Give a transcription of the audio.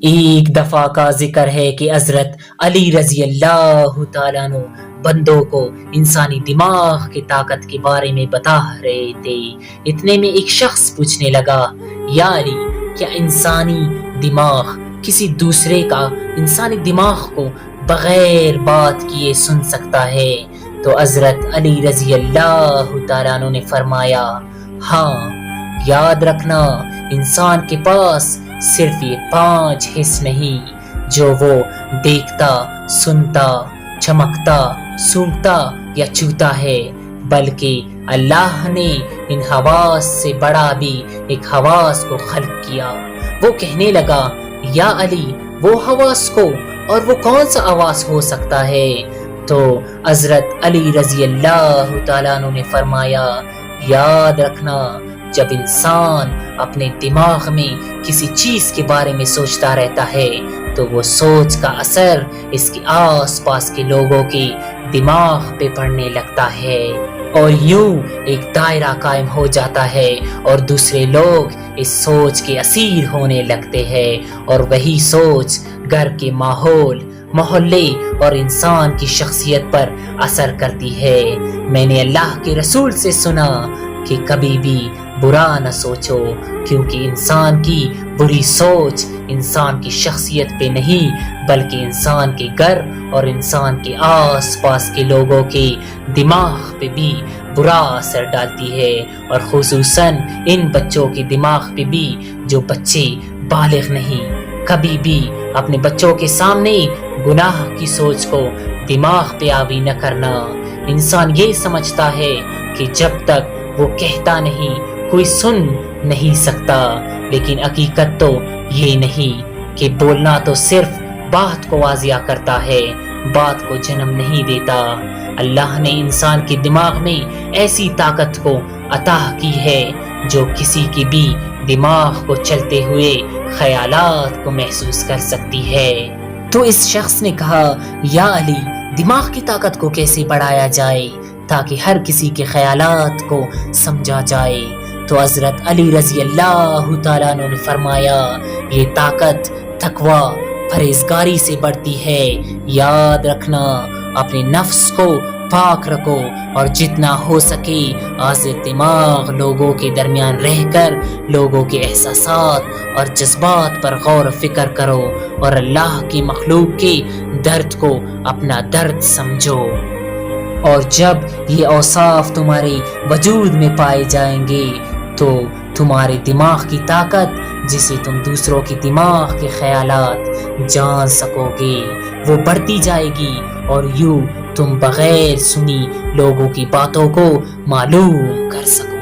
ایک دفعہ کا ذکر ہے کہ حضرت علی رضی اللہ تعالیٰ عنہ بندوں کو انسانی دماغ کی طاقت کے بارے میں بتا رہے تھے۔ اتنے میں ایک شخص پوچھنے لگا، یا علی، کیا انسانی دماغ کسی دوسرے کا انسانی دماغ کو بغیر بات کیے سن سکتا ہے؟ تو حضرت علی رضی اللہ تعالیٰ عنہ نے فرمایا، ہاں، یاد رکھنا انسان کے پاس صرف یہ 5 حص نہیں جو وہ دیکھتا، سنتا، چمکتا، سونگھتا یا چھوتا ہے، بلکہ اللہ نے ان حواس سے بڑا بھی ایک حواس کو خلق کیا۔ وہ کہنے لگا، یا علی، وہ حواس کو اور وہ کون سا حواس ہو سکتا ہے؟ تو حضرت علی رضی اللہ تعالیٰ عنہ نے فرمایا، یاد رکھنا جب انسان اپنے دماغ میں کسی چیز کے بارے میں سوچتا رہتا ہے تو وہ سوچ کا اثر اس کے آس پاس کے لوگوں کے دماغ پہ پڑنے لگتا ہے، اور یوں ایک دائرہ قائم ہو جاتا ہے اور دوسرے لوگ اس سوچ کے اسیر ہونے لگتے ہیں، اور وہی سوچ گھر کے ماحول، محلے اور انسان کی شخصیت پر اثر کرتی ہے۔ میں نے اللہ کے رسول سے سنا کہ کبھی بھی برا نہ سوچو، کیونکہ انسان کی بری سوچ انسان کی شخصیت پہ نہیں بلکہ انسان کے گھر اور انسان کے آس پاس کے لوگوں کے دماغ پہ بھی برا اثر ڈالتی ہے، اور خصوصاً ان بچوں کے دماغ پہ بھی جو بچے بالغ نہیں۔ کبھی بھی اپنے بچوں کے سامنے گناہ کی سوچ کو دماغ پہ حاوی نہ کرنا۔ انسان یہ سمجھتا ہے کہ جب تک وہ کہتا نہیں کوئی سن نہیں سکتا، لیکن حقیقت تو یہ نہیں کہ بولنا تو صرف بات کو واضح کرتا ہے، بات کو جنم نہیں دیتا۔ اللہ نے انسان کے دماغ میں ایسی طاقت کو عطا کی ہے جو کسی کی بھی دماغ کو چلتے ہوئے خیالات کو محسوس کر سکتی ہے۔ تو اس شخص نے کہا، یا علی، دماغ کی طاقت کو کیسے بڑھایا جائے تاکہ ہر کسی کے خیالات کو سمجھا جائے؟ تو حضرت علی رضی اللہ تعالیٰ عنہ نے فرمایا، یہ طاقت تقوی، پرہیزگاری سے بڑھتی ہے۔ یاد رکھنا اپنے نفس کو پاک رکھو اور جتنا ہو سکے حاضر دماغ لوگوں کے درمیان رہ کر لوگوں کے احساسات اور جذبات پر غور و فکر کرو، اور اللہ کی مخلوق کے درد کو اپنا درد سمجھو۔ اور جب یہ اوصاف تمہارے وجود میں پائے جائیں گے تو تمہارے دماغ کی طاقت، جسے تم دوسروں کی دماغ کے خیالات جان سکو گے، وہ بڑھتی جائے گی، اور یوں تم بغیر سنی لوگوں کی باتوں کو معلوم کر سکو۔